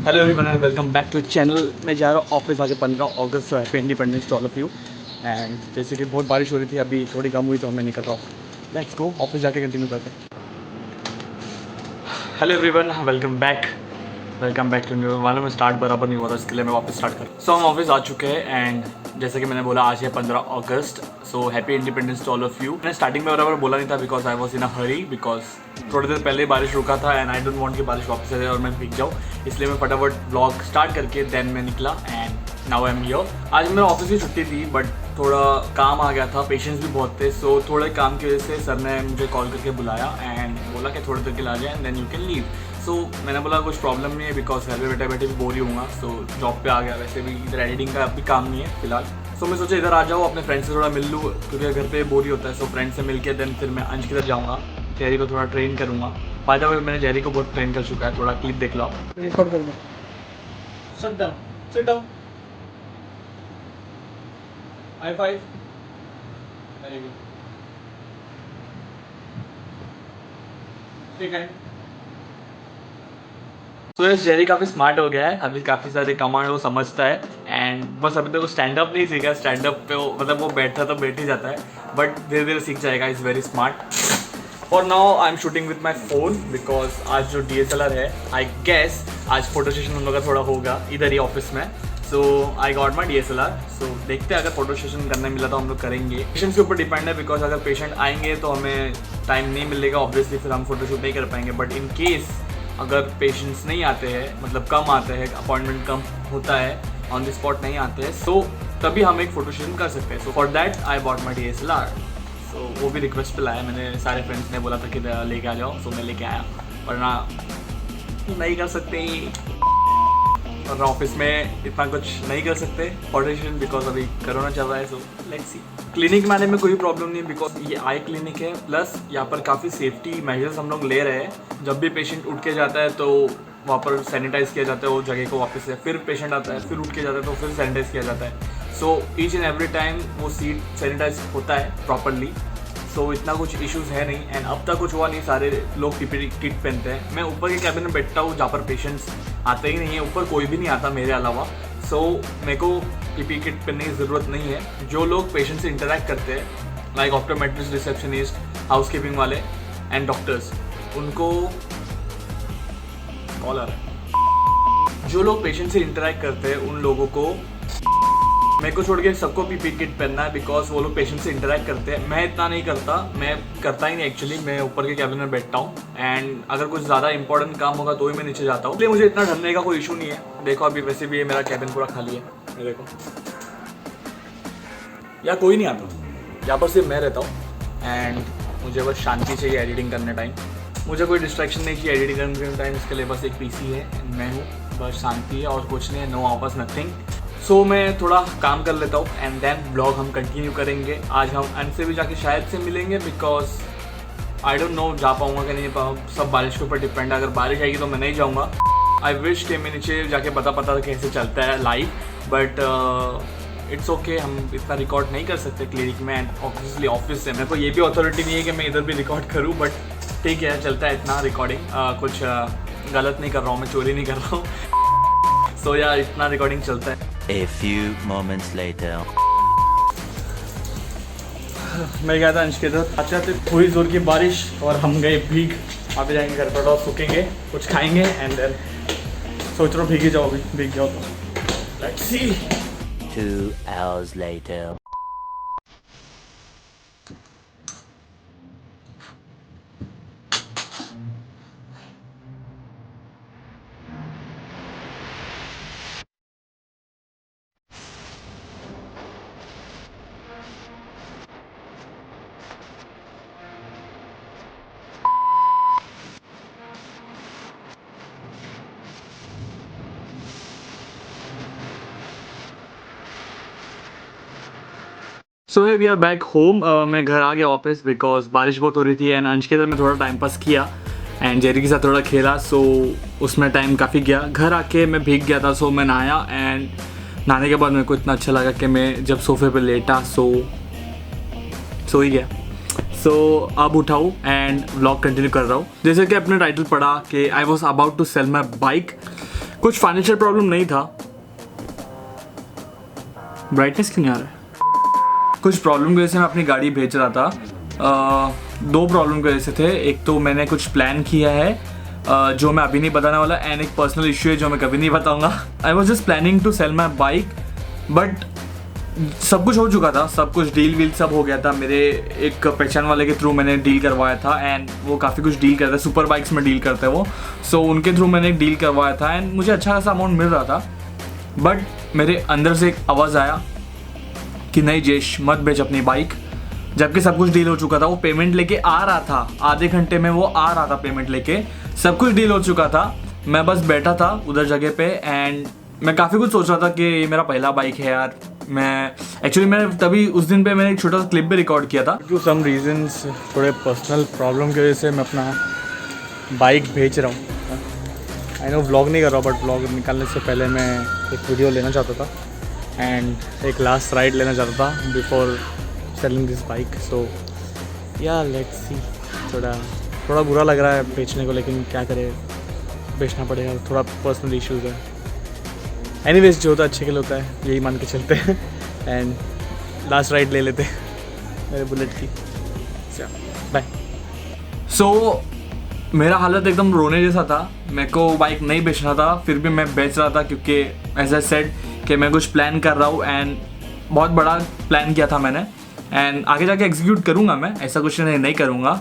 Hello everyone and welcome back to channel. मैं जा रहा हूँ ऑफिस आगे 15 अगस्त, happy independence to all of you. And जैसे कि बहुत बारिश हो रही थी, अभी थोड़ी कम हुई तो मैं निकल रहा हूँ। लेट्स गो, ऑफिस जाके कंटिन्यू करते हैं। Hello everyone, welcome back to new. मालूम स्टार्ट बराबर नहीं हुआ था, इसके लिए मैं वापस स्टार्ट कर। सो हम ऑफिस आ चुके हैं एंड जैसे कि मैंने बोला आज है 15 अगस्त। So happy independence to all of you. मैंने स्टार्टिंग में बराबर बोला नहीं था because I was in a hurry, because थोड़ी देर पहले बारिश रुका था एंड आई डोंट वांट कि बारिश वापस आ जाए और मैं भीग जाऊँ। इसलिए मैं फटाफट ब्लॉग स्टार्ट करके देन मैं निकला and now I am here. आज मेरा ऑफिस की छुट्टी थी बट थोड़ा काम आ गया था, पेशेंट्स भी बहुत थे। सो थोड़े काम की वजह से सर ने मुझे कॉल करके बुलाया एंड बोला कि थोड़ी देर के लिए आ जाए and then you can leave. So मैंने बोला कुछ प्रॉब्लम नहीं है बिकॉज घर पे बैठे बैठे भी बोर ही हूँ। सो जॉब पे आ गया, वैसे भी इधर एडिटिंग का अभी काम नहीं है फिलहाल। सो मैं सोचा इधर आ जाऊँ, अपने फ्रेंड से थोड़ा मिल लूँ क्योंकि घर पे बोर ही होता है। सो फ्रेंड से मिल के देन फिर मैं अंश की तरफ जाऊँगा, जेरी को थोड़ा ट्रेन करूँगा। बाय द वे मैंने जेरी को बहुत ट्रेन कर चुका है, थोड़ा क्लिप देख लो। रिकॉर्ड कर दो। Sit down, sit down. High five. Very good, ठीक है। तो ये जेरी काफ़ी स्मार्ट हो गया है, अभी काफ़ी सारे कमांड वो समझता है एंड बस अभी तक वो स्टैंड अप नहीं सीखा। स्टैंड अप पे वो मतलब वो बैठता तो बैठ ही जाता है बट धीरे धीरे सीख जाएगा। Is very smart. For now I am shooting with my phone because आज जो DSLR है, आई गेस आज फोटो सेशन हम लोग का थोड़ा होगा इधर ही ऑफिस में। सो आई गॉट माई DSLR। सो देखते हैं, अगर फोटो सेशन करने मिला तो हम लोग करेंगे। पेशेंट्स के ऊपर डिपेंड है बिकॉज अगर पेशेंट आएंगे तो हमें टाइम नहीं मिलेगा ऑब्वियसली, फिर हम फोटो शूट नहीं कर पाएंगे। बट इन केस अगर पेशेंट्स नहीं आते हैं, मतलब कम आते हैं, अपॉइंटमेंट कम होता है, ऑन द स्पॉट नहीं आते हैं, सो तभी हम एक फोटो सेशन कर सकते हैं। So for that I bought my DSLR। सो वो भी रिक्वेस्ट पे लाया मैंने, सारे फ्रेंड्स ने बोला था कि लेके आ जाओ, सो मैं लेके आया। वरना नहीं कर सकते, वरना ऑफिस में इतना कुछ नहीं कर सकते फोटो सेशन बिकॉज अभी कोरोना चल रहा है। So let's see. क्लिनिक में आने में कोई प्रॉब्लम नहीं बिकॉज ये आई क्लिनिक है, प्लस यहाँ पर काफ़ी सेफ्टी मेजर्स हम लोग ले रहे हैं। जब भी पेशेंट उठ के जाता है तो वहाँ पर सैनिटाइज़ किया जाता है वो जगह को वापस से, फिर पेशेंट आता है, फिर उठ के जाता है तो फिर सैनिटाइज़ किया जाता है। So each and every time वो सीट सैनिटाइज होता है प्रॉपरली। सो इतना कुछ इश्यूज़ है नहीं एंड अब तक कुछ हुआ नहीं। सारे लोग PPE किट पहनते हैं। मैं ऊपर के कैबिन में बैठता हूँ जहाँ पर पेशेंट्स आते ही नहीं है, ऊपर कोई भी नहीं आता मेरे अलावा। सो मेरे को PPE किट पहनने की ज़रूरत नहीं है। जो लोग पेशेंट से इंटरेक्ट करते हैं लाइक ऑप्टोमेट्रिस्ट, रिसेप्शनिस्ट, हाउसकीपिंग वाले एंड डॉक्टर्स, उनको कॉल आ रहा है। जो लोग पेशेंट से इंटरेक्ट करते हैं उन लोगों को, मेरे को छोड़ के सबको PPE किट पहनना है बिकॉज वो लोग पेशेंट से इंटरेक्ट करते हैं। मैं इतना नहीं करता, मैं करता ही नहीं एक्चुअली। मैं ऊपर के कैबिन में बैठता हूँ एंड अगर कुछ ज़्यादा इंपॉर्टेंट काम होगा तो ही मैं नीचे जाता हूँ। इसलिए मुझे इतना डरने का कोई इशू नहीं है। देखो अभी वैसे भी मेरा कैबिन पूरा खाली है, ये देखो, या कोई नहीं आता, यहाँ पर सिर्फ मैं रहता हूँ एंड मुझे बस शांति चाहिए एडिटिंग करने टाइम। मुझे कोई डिस्ट्रैक्शन नहीं चाहिए एडिटिंग करने टाइम। इसके लिए बस एक PC है, मैं हूँ, बस शांति है और कुछ नहीं है। No offers, nothing. सो मैं थोड़ा काम कर लेता हूँ एंड देन ब्लॉग हम कंटिन्यू करेंगे। आज हम अंश से भी जाके शायद से मिलेंगे बिकॉज आई डोंट नो जा पाऊँगा कि नहीं पाऊँगा, सब बारिश के ऊपर डिपेंड है। अगर बारिश आएगी तो मैं नहीं जाऊँगा। आई विश कि मैं नीचे जाके पता कैसे चलता है लाइव, बट इट्स ओके। हम इतना रिकॉर्ड नहीं कर सकते क्लिनिक में एंड ऑब्वियसली ऑफिस से। मेरे को ये भी अथॉरिटी नहीं है कि मैं इधर भी रिकॉर्ड करूँ, बट ठीक है, चलता है इतना रिकॉर्डिंग। कुछ गलत नहीं कर रहा हूँ, मैं चोरी नहीं कर रहा हूँ। सो यार इतना रिकॉर्डिंग चलता है। A few moments later. मैं गया था अंश के इधर, आते आते थोड़ी जोर की बारिश और हम गए भीग। अभी जाएंगे घर पर और सूखेंगे, कुछ खाएंगे एंड देन सोच रहा हूँ भीग ही जाओ, अभी भीग जाओ तो let's see. 2 hours later. So we are back home. मैं घर आ गया वापस बिकॉज बारिश बहुत हो रही थी एंड अंश के साथ मैं थोड़ा टाइम पास किया एंड जेरी के साथ थोड़ा खेला, सो उसमें टाइम काफ़ी गया। घर आके मैं भीग गया था, सो मैं नहाया एंड नहाने के बाद मेरे को इतना अच्छा लगा कि मैं जब सोफे पे लेटा सो ही गया। सो अब उठाऊँ एंड व्लॉग कंटिन्यू कर रहा हूँ। जैसे कि अपने टाइटल पढ़ा कि I was about to sell my bike. कुछ फाइनेंशियल प्रॉब्लम नहीं था। ब्राइटनेस क्यों नहीं आ रहा है? कुछ प्रॉब्लम की वजह से मैं अपनी गाड़ी बेच रहा था। दो प्रॉब्लम की वजह से थे। एक तो मैंने कुछ प्लान किया है जो मैं अभी नहीं बताने वाला, एंड एक पर्सनल इशू है जो मैं कभी नहीं बताऊंगा। I was just planning to sell my bike, but सब कुछ हो चुका था, सब कुछ डील वील सब हो गया था। मेरे एक पहचान वाले के थ्रू मैंने डील करवाया था एंड वो काफ़ी कुछ डील करता है, सुपर बाइक्स में डील करते हैं वो। सो उनके थ्रू मैंने एक डील करवाया था एंड मुझे अच्छा खासा अमाउंट मिल रहा था। बट मेरे अंदर से एक आवाज़ आया कि नहीं जेश, मत बेच अपनी बाइक। जबकि सब कुछ डील हो चुका था, वो पेमेंट लेके आ रहा था, आधे घंटे में वो आ रहा था पेमेंट लेके, सब कुछ डील हो चुका था। मैं बस बैठा था उधर जगह पे एंड मैं काफ़ी कुछ सोच रहा था कि ये मेरा पहला बाइक है यार। मैं तभी उस दिन पे मैंने एक छोटा सा क्लिप भी रिकॉर्ड किया था। टू सम रीजंस, थोड़े पर्सनल प्रॉब्लम की वजह से मैं अपना बाइक बेच रहा हूँ। आई नो व्लॉग नहीं कर रहा, बट व्लॉग निकालने से पहले मैं एक वीडियो लेना चाहता था एंड एक लास्ट राइड लेना चाहता था बिफोर सेलिंग दिस बाइक। सो या लेट्स सी। थोड़ा बुरा लग रहा है बेचने को, लेकिन क्या करें, बेचना पड़ेगा। थोड़ा पर्सनल इश्यूज़ है। एनीवेज, जो होता है अच्छे के लिए होता है, यही मान के चलते हैं एंड लास्ट राइड ले लेते हैं मेरे बुलेट की। बाय। सो मेरा हालत एकदम रोने जैसा था। मेरे को बाइक नहीं बेचना था, फिर भी मैं बेच रहा था क्योंकि एज आई सेड कि मैं कुछ प्लान कर रहा हूँ एंड बहुत बड़ा प्लान किया था मैंने एंड आगे जाके एग्जीक्यूट करूँगा मैं, ऐसा कुछ नहीं करूँगा।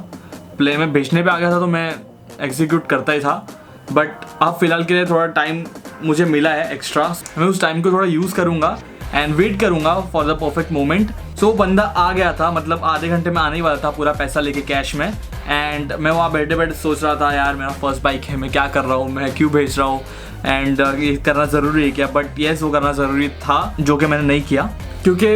प्ले में बेचने पे आ गया था तो मैं एग्जीक्यूट करता ही था, बट अब फिलहाल के लिए थोड़ा टाइम मुझे मिला है एक्स्ट्रा। मैं उस टाइम को थोड़ा यूज़ करूँगा एंड वेट करूँगा फॉर द परफेक्ट मोमेंट। सो बंदा आ गया था, मतलब आधे घंटे में आने ही वाला था पूरा पैसा लेके कैश में एंड मैं वहाँ बैठे बैठे सोच रहा था यार मेरा फर्स्ट बाइक है, मैं क्या कर रहा हूँ, मैं क्यों बेच रहा हूँ एंड ये करना ज़रूरी है क्या? बट येस, वो करना ज़रूरी था जो कि मैंने नहीं किया, क्योंकि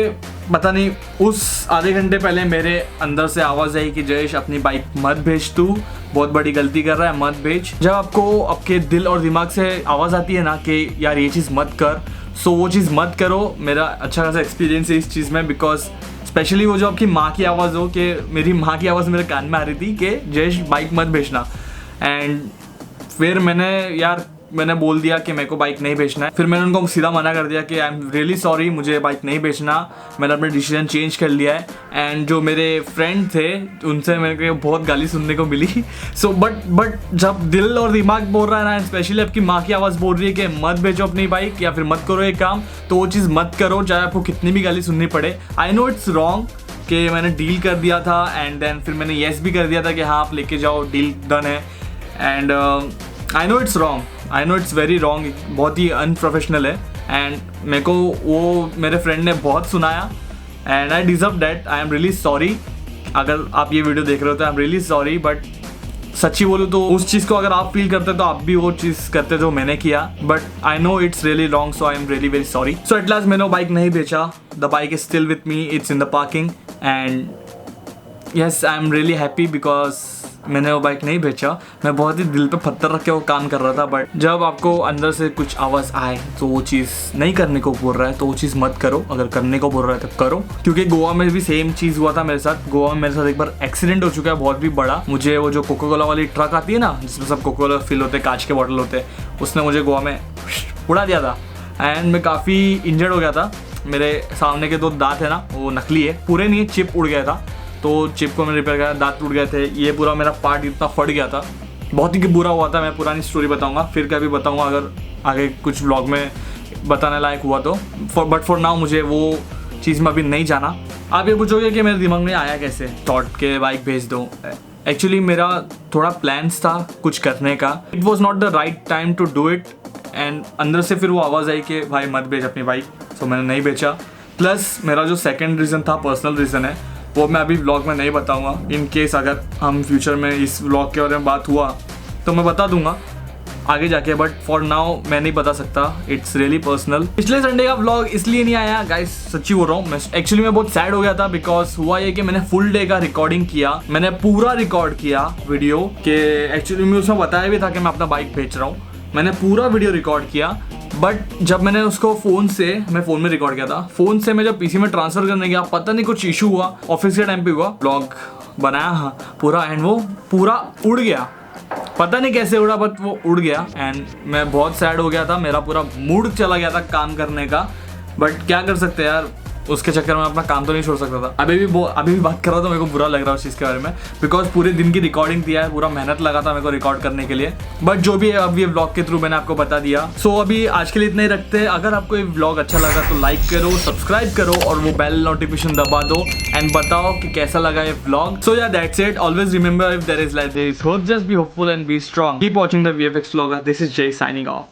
पता नहीं उस आधे घंटे पहले मेरे अंदर से आवाज़ आई कि जयेश अपनी बाइक मत बेच, तू बहुत बड़ी गलती कर रहा है, मत बेच। जब आपको आपके दिल और दिमाग से आवाज़ आती है ना कि यार ये चीज़ मत कर, सो वो चीज़ मत करो। मेरा अच्छा खासा एक्सपीरियंस है इस चीज़ में, बिकॉज स्पेशली वो जो आपकी माँ की आवाज़ हो, कि मेरी माँ की आवाज़ मेरे कान में आ रही थी कि जयेश बाइक मत बेचना। एंड फिर मैंने बोल दिया कि मेरे को बाइक नहीं बेचना है। फिर मैंने उनको सीधा मना कर दिया कि आई एम रियली सॉरी, मुझे बाइक नहीं बेचना, मैंने अपना डिसीजन चेंज कर लिया है। एंड जो मेरे फ्रेंड थे उनसे मेरे को बहुत गाली सुनने को मिली। सो बट जब दिल और दिमाग बोल रहा है ना, स्पेशली आपकी माँ की आवाज़ बोल रही है कि मत बेचो अपनी बाइक या फिर मत करो ये काम, तो वो चीज़ मत करो, चाहे आपको कितनी भी गाली सुननी पड़े। आई नो इट्स रॉन्ग कि मैंने डील कर दिया था एंड देन फिर मैंने येस भी कर दिया था कि हाँ आप लेके जाओ, डील डन है। And I know it's wrong, I know it's very wrong, बहुत ही अनप्रोफेशनल है एंड मेरे को वो मेरे फ्रेंड ने बहुत सुनाया and I deserve that. I am really sorry. अगर आप ये वीडियो देख रहे हो तो I am really sorry, but सच्ची बोलूँ तो उस चीज़ को अगर आप फील करते तो आप भी वो चीज़ करते जो मैंने किया, but I know it's really wrong, so I am really very sorry. So at last मैंने वो बाइक नहीं बेचा, the bike is still with me, it's in the parking and yes I am really happy because मैंने वो bike नहीं बेचा। मैं बहुत ही दिल पे पत्थर रख के वो काम कर रहा था, बट जब आपको अंदर से कुछ आवाज़ आए तो वो चीज़ नहीं करने को बोल रहा है तो वो चीज़ मत करो, अगर करने को बोल रहा है तो करो। क्योंकि गोवा में भी सेम चीज़ हुआ था मेरे साथ। गोवा में मेरे साथ एक बार एक्सीडेंट हो चुका है बहुत भी बड़ा। मुझे वो जो कोका कोला वाली ट्रक आती है ना, जिसमें सब कोका कोला फिल होते हैं, कांच के बॉटल होते हैं, उसने मुझे गोवा में उड़ा दिया था एंड मैं काफ़ी इंजर्ड हो गया था। मेरे सामने के दो दांत है ना, वो नकली है, पूरे नहीं, चिप उड़ गया था, तो चिप को मैंने रिपेयर किया, दांत टूट गए थे, ये पूरा मेरा पार्ट इतना फट गया था, बहुत ही बुरा हुआ था। मैं पुरानी स्टोरी बताऊंगा, फिर कभी बताऊंगा अगर आगे कुछ व्लॉग में बताने लायक हुआ तो। बट फॉर नाउ मुझे वो चीज़ में अभी नहीं जाना। आप ये पूछोगे कि मेरे दिमाग में आया कैसे थॉट के बाइक भेज दो। एक्चुअली मेरा थोड़ा प्लान्स था कुछ करने का, it was not the right time to do it and अंदर से फिर वो आवाज़ आई कि भाई मत बेच अपनी बाइक, सो मैंने नहीं बेचा। प्लस मेरा जो सेकेंड रीज़न था, पर्सनल रीज़न है, वो मैं अभी व्लॉग में नहीं बताऊंगा। इन केस अगर हम फ्यूचर में इस व्लॉग के बारे में बात हुआ तो मैं बता दूंगा, आगे जाके, बट फॉर नाउ मैं नहीं बता सकता, इट्स रियली पर्सनल। पिछले संडे का व्लॉग इसलिए नहीं आया गाइस, सच्ची बोल रहा हूँ मैं, एक्चुअली मैं बहुत सैड हो गया था बिकॉज हुआ ये कि मैंने फुल डे का रिकॉर्डिंग किया, मैंने पूरा रिकॉर्ड किया वीडियो के, एक्चुअली मैं उसमें बताया भी था कि मैं अपना बाइक बेच रहा हूँ, मैंने पूरा वीडियो रिकॉर्ड किया, बट जब मैंने उसको मैं फ़ोन में रिकॉर्ड किया था, फ़ोन से मैं जब पीसी में ट्रांसफ़र करने गया, पता नहीं कुछ इशू हुआ, ऑफिस के टाइम पे हुआ, ब्लॉग बनाया हाँ पूरा, एंड वो पूरा उड़ गया, पता नहीं कैसे उड़ा बट वो उड़ गया, एंड मैं बहुत सैड हो गया था, मेरा पूरा मूड चला गया था काम करने का, बट क्या कर सकते यार, उसके चक्कर में अपना काम तो नहीं छोड़ सकता था। अभी भी बात कर रहा था, मेरे को बुरा लग रहा है उस चीज़ के बारे में, बिकॉज पूरे दिन की रिकॉर्डिंग दिया है, पूरा मेहनत लगा था मेरे को रिकॉर्ड करने के लिए, बट जो भी है अब ये व्लॉग के थ्रू मैंने आपको बता दिया। सो अभी आज के लिए इतना ही रखते हैं। अगर आपको ये व्लॉग अच्छा लगा तो लाइक करो, सब्सक्राइब करो और वो बेल नोटिफिकेशन दबा दो, एंड बताओ कि कैसा लगा ये vlog. So yeah that's it, always remember if there is like this, hope just be hopeful and be strong, keep watching the VFX vlogger, this is Jai signing of.